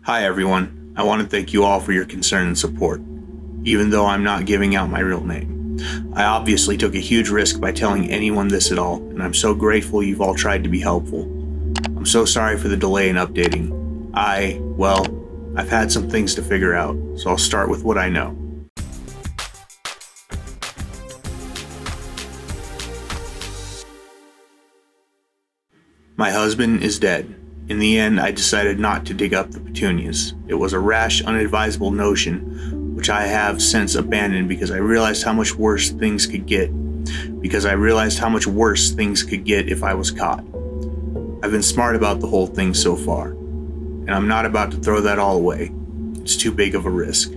Hi everyone, I want to thank you all for your concern and support, even though I'm not giving out my real name. I obviously took a huge risk by telling anyone this at all, and I'm so grateful you've all tried to be helpful. I'm so sorry for the delay in updating. I've had some things to figure out, so I'll start with what I know. My husband is dead. In the end, I decided not to dig up the petunias. It was a rash, unadvisable notion, which I have since abandoned because I realized how much worse things could get. If I was caught. I've been smart about the whole thing so far, and I'm not about to throw that all away. It's too big of a risk.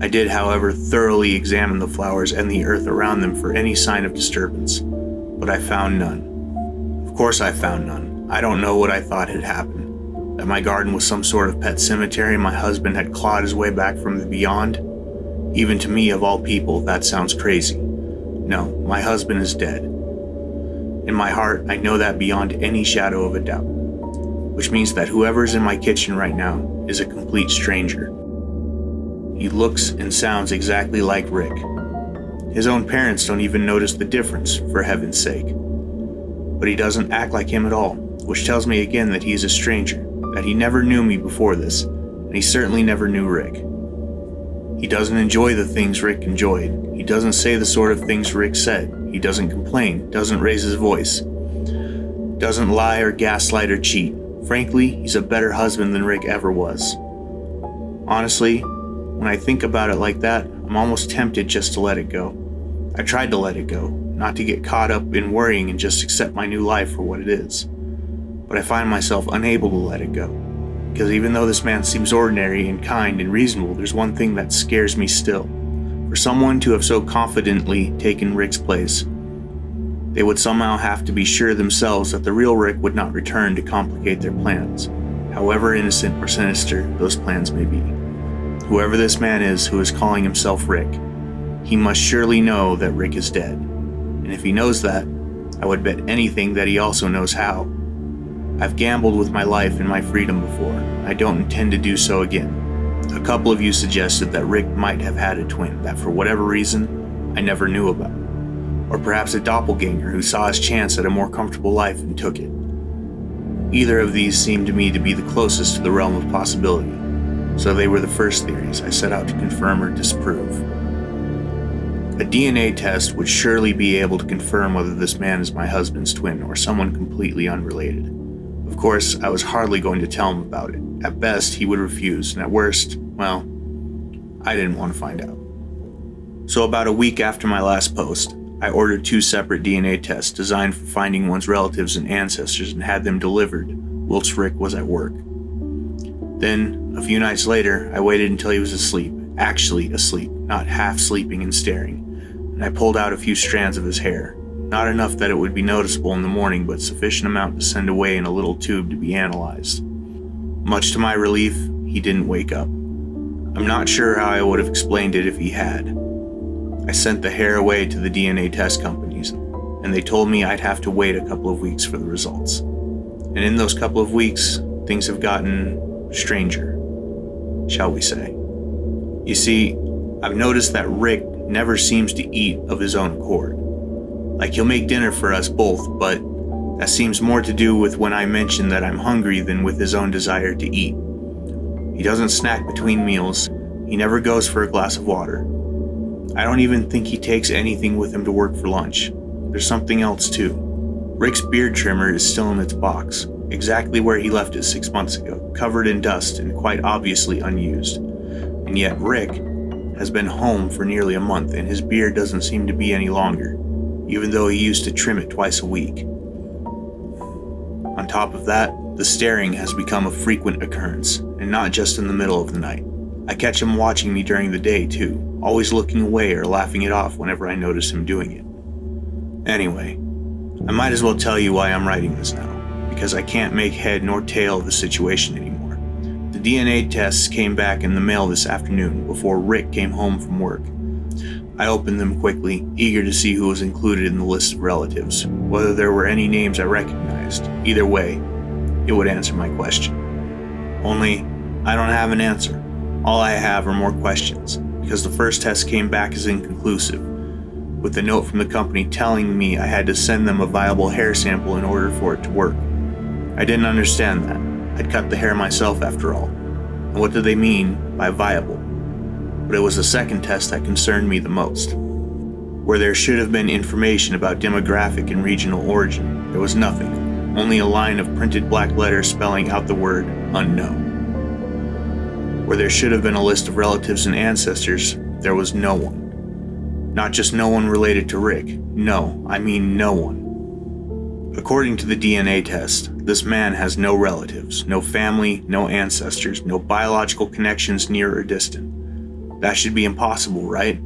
I did, however, thoroughly examine the flowers and the earth around them for any sign of disturbance, but I found none. Of course I found none. I don't know what I thought had happened. That my garden was some sort of pet cemetery and my husband had clawed his way back from the beyond? Even to me, of all people, that sounds crazy. No, my husband is dead. In my heart, I know that beyond any shadow of a doubt. Which means that whoever's in my kitchen right now is a complete stranger. He looks and sounds exactly like Rick. His own parents don't even notice the difference, for heaven's sake. But he doesn't act like him at all, which tells me again that he is a stranger, that he never knew me before this, and he certainly never knew Rick. He doesn't enjoy the things Rick enjoyed. He doesn't say the sort of things Rick said. He doesn't complain, doesn't raise his voice, doesn't lie or gaslight or cheat. Frankly, he's a better husband than Rick ever was. Honestly, when I think about it like that, I'm almost tempted just to let it go. I tried to let it go, not to get caught up in worrying and just accept my new life for what it is. But I find myself unable to let it go. Because even though this man seems ordinary and kind and reasonable, there's one thing that scares me still. For someone to have so confidently taken Rick's place, they would somehow have to be sure themselves that the real Rick would not return to complicate their plans, however innocent or sinister those plans may be. Whoever this man is who is calling himself Rick, he must surely know that Rick is dead. And if he knows that, I would bet anything that he also knows how. I've gambled with my life and my freedom before. I don't intend to do so again. A couple of you suggested that Rick might have had a twin that for whatever reason, I never knew about. Or perhaps a doppelganger who saw his chance at a more comfortable life and took it. Either of these seemed to me to be the closest to the realm of possibility, so they were the first theories I set out to confirm or disprove. A DNA test would surely be able to confirm whether this man is my husband's twin or someone completely unrelated. Of course, I was hardly going to tell him about it. At best, he would refuse, and at worst, I didn't want to find out. So about a week after my last post, I ordered 2 separate DNA tests designed for finding one's relatives and ancestors and had them delivered whilst Rick was at work. Then, a few nights later, I waited until he was asleep, actually asleep, not half sleeping and staring, and I pulled out a few strands of his hair. Not enough that it would be noticeable in the morning, but sufficient amount to send away in a little tube to be analyzed. Much to my relief, he didn't wake up. I'm not sure how I would have explained it if he had. I sent the hair away to the DNA test companies, and they told me I'd have to wait a couple of weeks for the results. And in those couple of weeks, things have gotten stranger, shall we say. You see, I've noticed that Rick never seems to eat of his own accord. Like he'll make dinner for us both, but that seems more to do with when I mention that I'm hungry than with his own desire to eat. He doesn't snack between meals. He never goes for a glass of water. I don't even think he takes anything with him to work for lunch. There's something else too. Rick's beard trimmer is still in its box, exactly where he left it 6 months ago, covered in dust and quite obviously unused. And yet Rick has been home for nearly a month and his beard doesn't seem to be any longer, even though he used to trim it twice a week. On top of that, the staring has become a frequent occurrence, and not just in the middle of the night. I catch him watching me during the day too, always looking away or laughing it off whenever I notice him doing it. Anyway, I might as well tell you why I'm writing this now, because I can't make head nor tail of the situation anymore. The DNA tests came back in the mail this afternoon before Rick came home from work. I opened them quickly, eager to see who was included in the list of relatives, whether there were any names I recognized. Either way, it would answer my question. Only, I don't have an answer. All I have are more questions, because the first test came back as inconclusive, with a note from the company telling me I had to send them a viable hair sample in order for it to work. I didn't understand that. I'd cut the hair myself after all. And what did they mean by viable? But it was the second test that concerned me the most. Where there should have been information about demographic and regional origin, there was nothing, only a line of printed black letters spelling out the word unknown. Where there should have been a list of relatives and ancestors, there was no one. Not just no one related to Rick. No, I mean no one. According to the DNA test, this man has no relatives, no family, no ancestors, no biological connections near or distant. That should be impossible, right?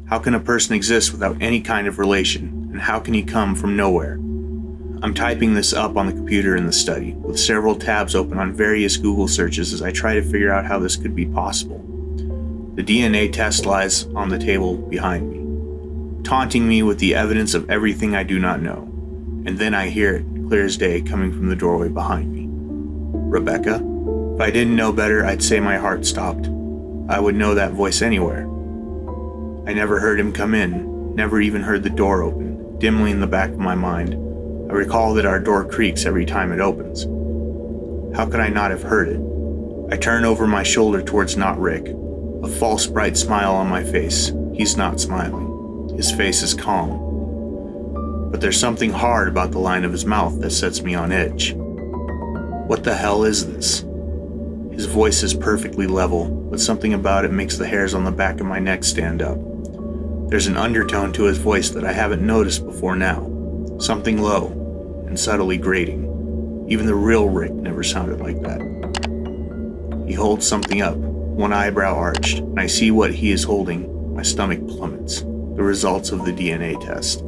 How can a person exist without any kind of relation, and how can he come from nowhere? I'm typing this up on the computer in the study, with several tabs open on various Google searches as I try to figure out how this could be possible. The DNA test lies on the table behind me, taunting me with the evidence of everything I do not know. And then I hear it, clear as day, coming from the doorway behind me. Rebecca? If I didn't know better, I'd say my heart stopped. I would know that voice anywhere. I never heard him come in, never even heard the door open. Dimly in the back of my mind, I recall that our door creaks every time it opens. How could I not have heard it? I turn over my shoulder towards not Rick, a false bright smile on my face. He's not smiling. His face is calm. But there's something hard about the line of his mouth that sets me on edge. What the hell is this? His voice is perfectly level, but something about it makes the hairs on the back of my neck stand up. There's an undertone to his voice that I haven't noticed before now. Something low and subtly grating. Even the real Rick never sounded like that. He holds something up, one eyebrow arched, and I see what he is holding. My stomach plummets. The results of the DNA test.